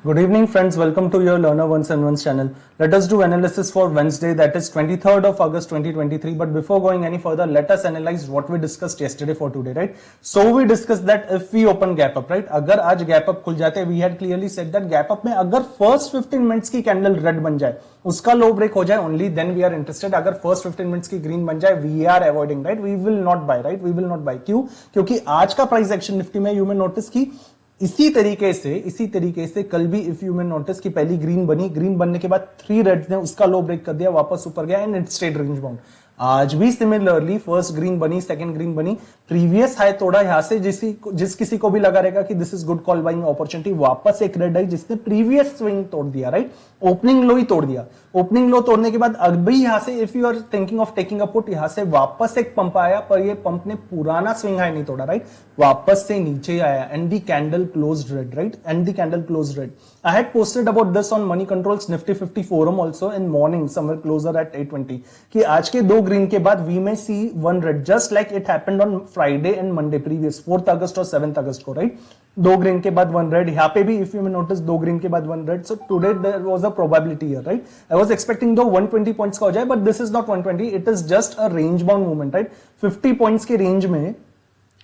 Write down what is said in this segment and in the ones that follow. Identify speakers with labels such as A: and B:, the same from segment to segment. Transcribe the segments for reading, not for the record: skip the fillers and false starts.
A: Good evening, friends. Welcome to your Learner Once and Once channel. Let us do analysis for Wednesday, that is 23rd of August 2023. But before going any further, let us analyze what we discussed yesterday for today, right? So we discussed that if we open gap up, right? अगर आज gap up खुल जाते, we had clearly said that gap up में अगर first 15 minutes की candle red बन जाए, उसका low break हो जाए, only then we are interested. अगर first 15 minutes की green बन जाए, we are avoiding, right? We will not buy, right? We will not buy. क्यों? क्योंकि आज का price action निफ्टी में you may notice कि इसी तरीके से कल भी इफ यू मे नोटिस की पहली ग्रीन बनने के बाद 3 रेड्स ने उसका लो ब्रेक कर दिया, वापस ऊपर गया and it stayed range bound. आज भी सिमिलरली फर्स्ट ग्रीन बनी, सेकंड ग्रीन बनी, प्रीवियस हाई तोड़ा, यहां से जिस किसी को भी लगा रहेगा कि this is good call buying opportunity, वापस एक रेड आई जिसने प्रीवियस स्विंग तोड़ दिया, राइट? ओपनिंग लो ही तोड़ दिया। ओपनिंग लो तोड़ने के बाद अभी यहां से if you are thinking of taking a put, यहां से वापस एक पंप आया, पर ये पंप ने पुराना स्विंग हाई नहीं तोड़ा, राइट? वापस से नीचे आया and the candle closed red, right? And the candle closed red. I had posted about this on money controls Nifty 50 forum also in morning somewhere closer at 8:20 कि आज के दो ग्रीन के बाद we may see one red just like it happened on Friday and Monday previous 4th अगस्त और 7th अगस्त को, right? दो ग्रीन के बाद वन रेड, यहाँ पे भी इफ यू मे नोटिस दो ग्रीन के बाद one red. So today there was a probability here, right? I was expecting दो 120 पॉइंट्स का हो जाए, but this is not 120, it is just a range bound movement, right? 50 points के range में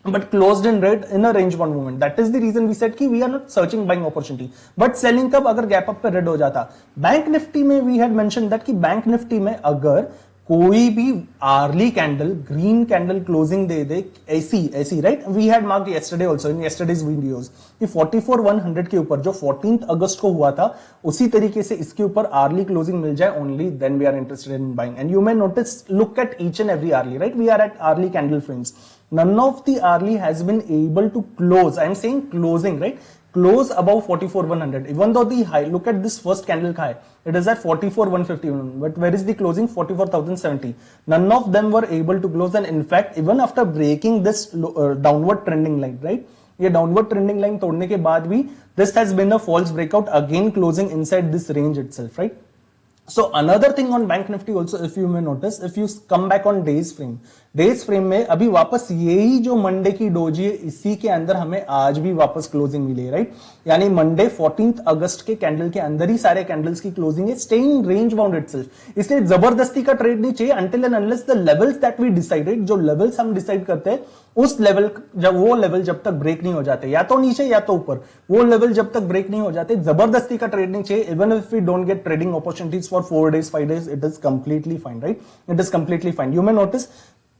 A: but closed in red in a range bound movement. That is the reason we said कि we are not searching buying opportunity, but selling कब? अगर gap up पे red हो जाता। Bank Nifty में we had mentioned that कि bank Nifty में अगर कोई भी early candle green candle closing दे दे ऐसी, right? We had marked yesterday also in yesterday's videos कि 44,100 के ऊपर जो 14th अगस्त को हुआ था, उसी तरीके से इसके ऊपर अर्ली क्लोजिंग मिल जाए, only then we are interested in buying. And you may notice, look at each and every early, right? We are at early candle frames. None of the early has been able to close. I am saying closing, right? Close above 44,100. Even though the high, look at this first candle high, it is at 44,151. But where is the closing? 44,070. None of them were able to close, and in fact, even after breaking this downward trending line, right? ये downward trending line तोड़ने के बाद भी this has been a false breakout, again closing inside this range itself, right? So another thing on Bank Nifty also, if you may notice, if you come back on days frame में अभी वापस यही जो Monday की doji है, इसी के अंदर हमें आज भी वापस क्लोजिंग मिली है, राइट? यानी मंडे 14th अगस्त के कैंडल के अंदर ही सारे कैंडल्स की क्लोजिंग है, स्टेइंग रेंज बाउंड इटसेल्फ। इसलिए जबरदस्ती का ट्रेड नहीं चाहिए until and unless the levels that we decided, जो लेवल्स हम डिसाइड करते हैं, उस लेवल जब तक ब्रेक नहीं हो जाते, या तो नीचे या तो ऊपर, वो लेवल जब तक ब्रेक नहीं हो जाते, जबरदस्ती का ट्रेड नहीं चाहिए। Even if we don't get trading opportunities for 4 days 5 days, it is completely fine, right? It is completely fine. You may notice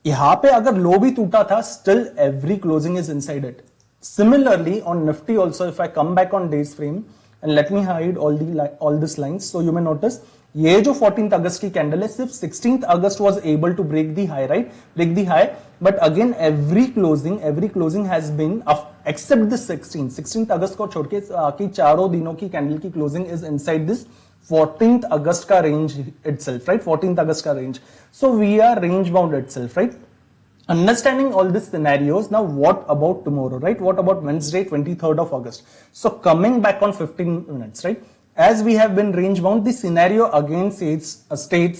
A: यहां पे अगर लो भी टूटा था, still every closing is inside it. Similarly on Nifty also, if I come back on days frame and let me hide all this lines, so you may notice ये जो 14th अगस्त की कैंडल है, सिर्फ 16th अगस्त was able to break the high, right? Break the high, but again every closing has been except this 16th अगस्त को छोड़ के कि चारों दिनों की कैंडल की closing is inside this 14th अगस्त का रेंज itself, right? 14th अगस्त का range. So we are range bound itself, right? Understanding all these scenarios, now what about tomorrow, right? What about Wednesday, 23rd of August? So coming back on 15 minutes, right? As we have been range bound, the scenario again stays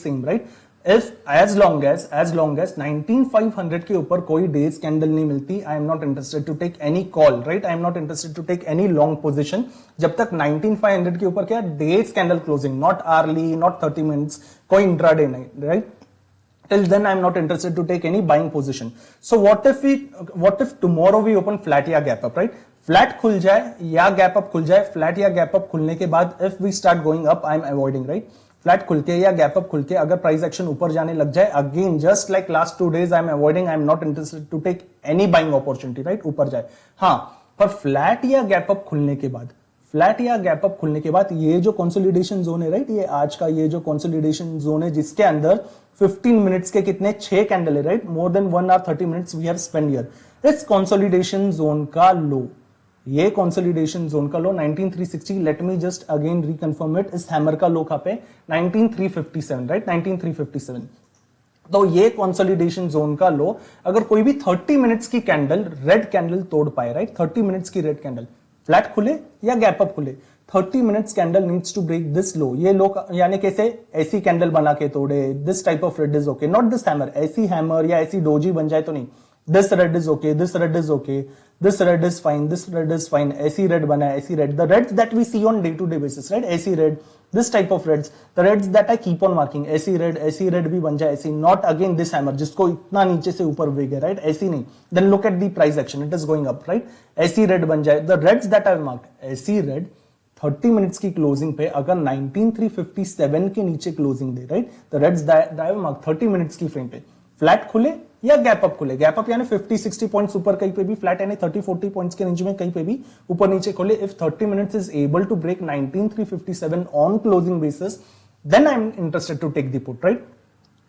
A: same, right? If as long as 19,500 के ऊपर कोई days candle नहीं मिलती, I am not interested to take any call, right? I am not interested to take any long position. जब तक 19,500 के ऊपर क्या days candle closing, not hourly, not 30 minutes, कोई इंट्राडे नहीं, right? Till then I am not interested to take any buying position. So what if tomorrow we open flat या gap up, right? Flat खुल जाए या gap up खुल जाए, flat या gap up खुलने के बाद if we start going up, I am avoiding, right? Flat खुल के या गैप अप खुल के अगर प्राइस एक्शन ऊपर जाने लग जाए, again just like last 2 days I am avoiding, I am not interested to take any buying opportunity, right? ऊपर जाए, हाँ, पर फ्लैट या गैप अप खुलने के बाद ये जो कंसोलिडेशन जोन है, राइट? ये आज का ये जो कंसोलिडेशन जोन है जिसके अंदर 15 मिनट्स के कितने 6 कैंडल है, right? More than 1 hour 30 minutes we have spend here. इस कंसोलिडेशन जोन का लो, ये कंसोलिडेशन जोन का low 19,360, let me just again reconfirm it, इस हैमर का लो कहां पे? 19,357, राइट? 19,357। तो ये कंसोलिडेशन जोन का लो अगर कोई भी 30 मिनट्स की कैंडल, रेड कैंडल तोड़ पाए, राइट? 30 मिनट्स की रेड कैंडल, फ्लैट खुले या गैप अप खुले, 30 minutes candle needs to break this low. ये लो यानी कैसे? ऐसी कैंडल बना के तोड़े, this type of red is okay, not this hammer, ऐसी हैमर या ऐसी डोजी बन जाए तो नहीं, this red is okay, this red is okay, this red is fine, this red is fine, ऐसी रेड बना है, ऐसी red, the reds that we see on day to day basis, right, ऐसी red, this type of reds, the reds that I keep on marking, ऐसी red भी बन जाए, ऐसी, नॉट अगेन दिस हैमर जिसको इतना नीचे से ऊपर वेग है, राइट, ऐसी नहीं, then look at the price action, it is going up, right, ऐसी रेड बन जाए, the reds that I marked, ऐसी रेड 30 मिनट्स की क्लोजिंग पे अगर 19357 के नीचे क्लोजिंग दे, right, the reds that I mark 30 minutes की फ्रेम पे फ्लैट खुले या गैप अप खुले, गैप अप यानी 50-60 पॉइंट्स ऊपर कहीं पे भी, फ्लैट यानी 30-40 पॉइंट्स के रेंज में कहीं पे भी ऊपर नीचे खोले, if 30 minutes is able to break 19357 on closing basis, then I am interested to take the put, right,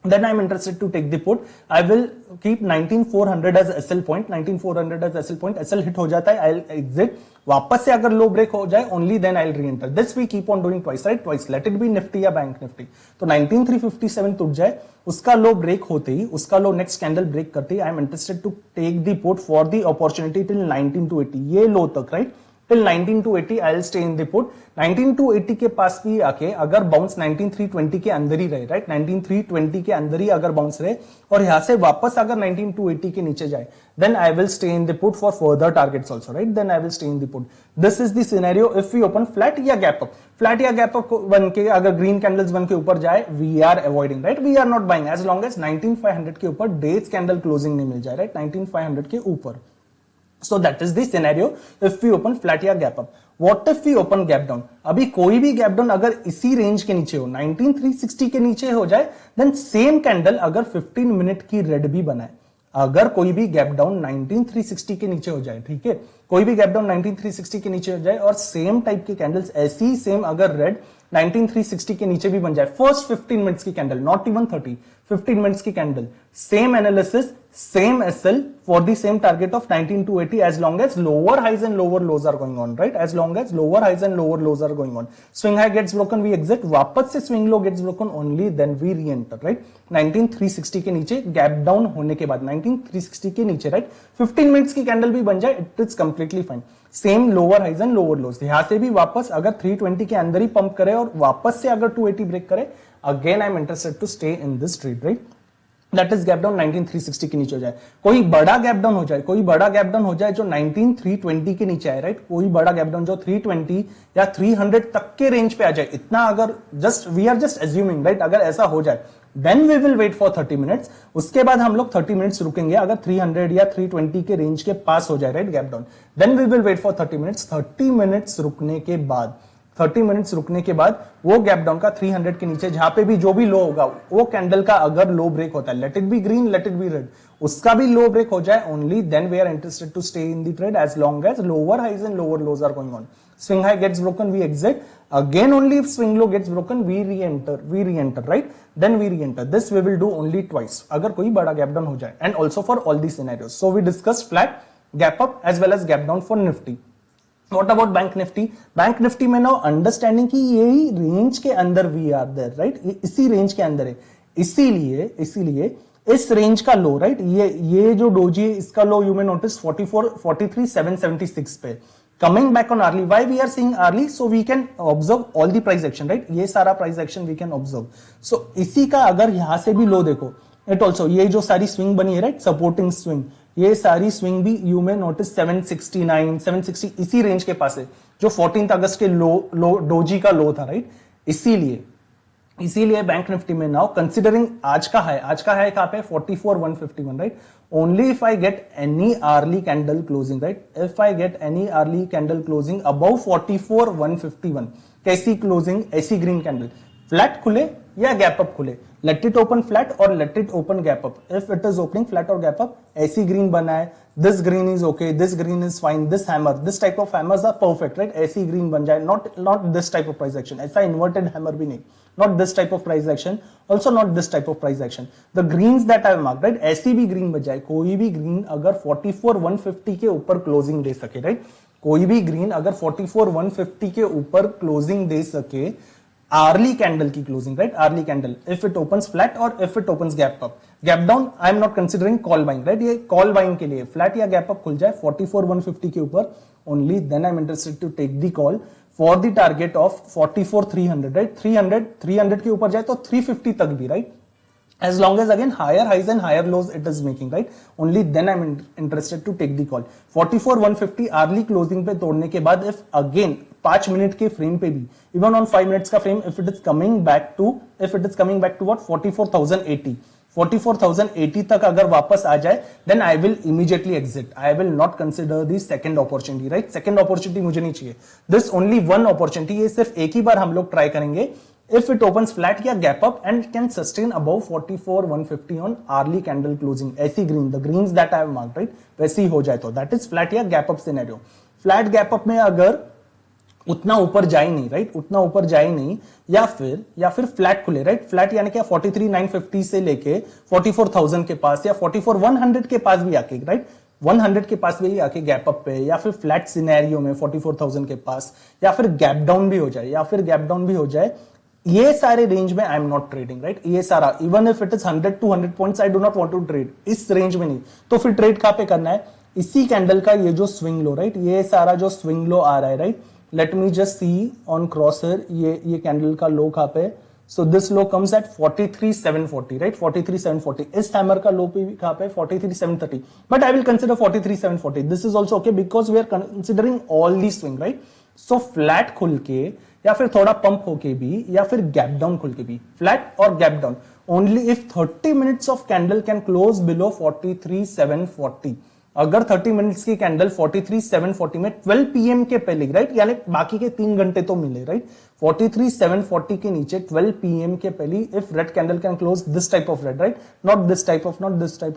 A: then I'm interested to take the put. I will keep 19400 as SL point, 19400 as SL point, SL hit हो जाता है, I'll exit, वापस से अगर लो break हो जाए only then I'll re-enter. This we keep on doing twice, right, twice, let it be Nifty या Bank Nifty. तो 19357 टूट जाए, उसका लो ब्रेक होते ही, उसका लो नेक्स्ट कैंडल ब्रेक करते ही, I am interested to take the put for the opportunity till 19280, ये लो तक, right, till 19280 I'll stay in the put. 19280 के पास भी आके अगर बाउंस 19320 के अंदर ही रहे, राइट, 19320 के अंदर ही अगर बाउंस रहे और यहां से वापस अगर 19280 के नीचे जाए, then I will stay in the put for further targets also, right, then I will stay in the put. This is the scenario if we open flat या gap up, flat या gap up बन के अगर green candles बन के ऊपर जाए, we are avoiding, right, we are not buying as long as 19500 के ऊपर डेज कैंडल क्लोजिंग नहीं मिल जाए, राइट, 19500 के ऊपर. So that is the scenario if we open flat या gap up. What if we open gap down? अभी कोई भी gap down अगर इसी रेंज के नीचे हो, 19360 के नीचे हो जाए, then same कैंडल अगर 15 मिनट की रेड भी बनाए, अगर कोई भी गैप डाउन 19360 के नीचे हो जाए, ठीक है, कोई भी गैप डाउन 19360 के नीचे हो जाए और सेम टाइप की कैंडल्स ऐसी सेम अगर रेड 19360 के नीचे भी बन जाए, फर्स्ट 15 मिनट्स की कैंडल, नॉट इवन 30, 15 मिनट्स की candle, same analysis, same SL for the same target of 19280 as long as lower highs and lower lows are going on, right, as long as lower highs and lower lows are going on. Swing high gets broken, we exit, वापस से swing low gets broken, only then we re-enter, right, 19360 के नीचे gap down होने के बाद 19360 के नीचे, right, 15 minutes की कैंडल भी बन जाए, it is completely fine, same lower highs and lower lows, यहां से भी वापस अगर 320 के अंदर ही पंप करे और वापस से अगर 280 ब्रेक करे, again I am interested to stay in this trade, right, that is gap down 19360 के नीचे हो जाए, कोई बड़ा गैप डाउन हो जाए, कोई बड़ा गैप डाउन हो जाए जो 19320 के नीचे आए, राइट, कोई बड़ा गैप डाउन जो 320 या 300 तक के रेंज पे आ जाए, इतना अगर just we are just assuming, right, अगर ऐसा हो जाए, then we will wait for 30 minutes, उसके बाद हम लोग 30 मिनट्स रुकेंगे, अगर 300 या 320 के रेंज के पास हो जाए, right, gap down, then we will wait for 30 minutes. 30 minutes रुकने के बाद, 30 मिनट्स रुकने के बाद वो गैप डाउन का 300 के नीचे जहां पे भी जो भी लो होगा, वो कैंडल का अगर लो ब्रेक होता है, let it be green, let it be red, उसका भी लो ब्रेक हो जाए, only then we are interested to stay in the trade as long as lower highs and lower lows are going on. Swing high gets broken, we exit. Again, only if swing low gets broken, we re-enter, right? Then we re-enter. This we will do only twice. अगर कोई बड़ा gap down हो जाए, and also for all these scenarios. So we discussed flat, gap up as well as gap down for Nifty. What about Bank Nifty? Bank Nifty में now understanding कि यही range के अंदर we are there, right? इसी range के अंदर है, इसीलिए इस रेंज का लो, राइट, ये जो डोजी है, इसका लो यू मे नोटिस 43,776 पे. Coming back on early, why we are seeing early? So we can observe all the price action, right? ये सारा price action we can observe. So इसी का अगर यहां से भी लो देखो, it also ये जो सारी swing बनी है, right? Supporting swing, ये सारी swing भी you may notice 769, 760 इसी रेंज के पास है, जो 14 अगस्त के लो डोजी का लो था, राइट? इसीलिए बैंक निफ्टी में नाउ कंसिडरिंग आज का हाई कहां पे 44,151, right? Only if I get any early candle closing, right, if I get any early candle closing above 44,151, कैसी क्लोजिंग, ऐसी ग्रीन कैंडल, फ्लैट खुले या गैप अप खुले, लेट इट ओपन फ्लैट और let it open gap up, if it is opening flat और gap up, ऐसी green बना है, this green is okay, this green is fine, this hammer, this type of hammers are perfect, right, ऐसी green बन जाए, not this type of price action, ऐसा inverted hammer भी नहीं, not this type of price action, also not this type of price action, the greens that I have marked, right, ऐसी भी green बन जाए, कोई भी ग्रीन अगर 44,150 के ऊपर क्लोजिंग दे सके, राइट, कोई भी ग्रीन अगर 44,150 के ऊपर क्लोजिंग दे सके, अर्ली कैंडल की closing, right, early candle, if it opens flat और if it opens gap up, gap down I am not considering call buying, right, ये कॉल बाइंग के लिए फ्लैट या गैप अप खुल जाए 44,150 के ऊपर, only then I am interested to take the call for the target of 44,300, right, 300 के ऊपर जाए तो 350 तक भी, right, as long as again higher highs and higher lows it is making, right? Only then I'm interested to take the call. 44,150 early closing पे तोड़ने के बाद if again 5 मिनट के फ्रेम पे भी even on 5 minutes का frame if it is coming back to what 44,080 तक अगर वापस आ जाए then I will immediately exit. I will not consider the second opportunity, right? Second opportunity मुझे नहीं चाहिए. This only one opportunity, ये सिर्फ एक ही बार हम लोग ट्राई करेंगे. If it opens flat या gap up and can sustain above 44,150 on early candle closing, ऐसी green, the greens that I have marked, right? वैसी हो जाए तो that is flat या gap up scenario. Flat gap up में अगर उतना ऊपर जाए नहीं, राइट? उतना ऊपर जाए नहीं या फिर फ्लैट खुले, राइट? फ्लैट यानी क्या 43,950 से लेके 44,000 के पास या 44,100 के पास भी आके, राइट? 100 के पास भी आके गैप अप पे या फिर फ्लैट सिनेरियो में 44,000 के पास या फिर गैप डाउन भी हो जाए ये सारे रेंज में I am not trading, right? ये सारा even if it is 100 to 100 points I do not want to trade इस रेंज में नहीं. तो फिर ट्रेड कहां पे करना है? इसी कैंडल का ये जो स्विंग लो, राइट? ये सारा जो स्विंग लो आ रहा है, right? Let me just see on crosshair ये कैंडल का लो कहां पे? So this low comes at 43,740, right? 43,740. इस हैमर का लो पे कहां पे? 43,730. But I will consider 43,740. This is also okay because we are considering all the swing, right? So flat खुल के या फिर थोड़ा पंप होके भी या फिर गैप डाउन खुल के भी, फ्लैट और gap down only if 30 minutes of candle can close below 43,740. अगर 30 मिनट्स की कैंडल 43,740 में 12 पीएम के पहले, राइट? यानी बाकी के 3 घंटे तो मिले, राइट? 43,740 के नीचे 12 पीएम के पहले if red candle can close this type of red, right? Not this type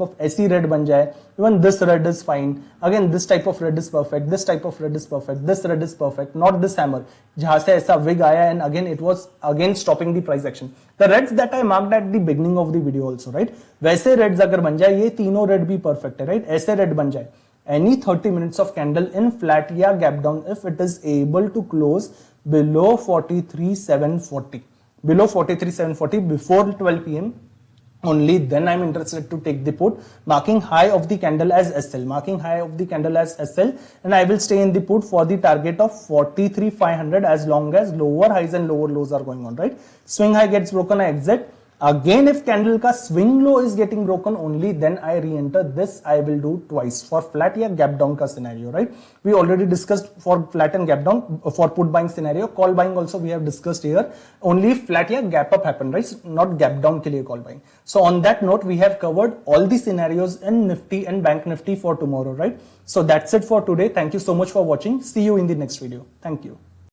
A: of ऐसी रेड बन जाए. Even this red is fine. Again this type of red is perfect, this type of red is perfect, this red is perfect, not this hammer जहां से ऐसा wig आया and again it was again stopping the price action. The reds that I marked at the beginning of the video also, right? वैसे Reds अगर बन जाए, ये तीनों रेड भी परफेक्ट है, राइट? ऐसे रेड बन जाए any 30 minutes of candle in flat या gap down if it is able to close below 43,740 before 12 pm only then I'm interested to take the put, marking high of the candle as SL, and I will stay in the put for the target of 43,500 as long as lower highs and lower lows are going on, right? Swing high gets broken, I exit. Again, if candle का swing low is getting broken, only then I re-enter. This I will do twice for flat या gap down का scenario, right? We already discussed for flat and gap down for put buying scenario. Call buying also we have discussed here. Only flat या gap up happen, right? Not gap down के लिए call buying. So on that note, we have covered all the scenarios in Nifty and Bank Nifty for tomorrow, right? So that's it for today. Thank you so much for watching. See you in the next video. Thank you.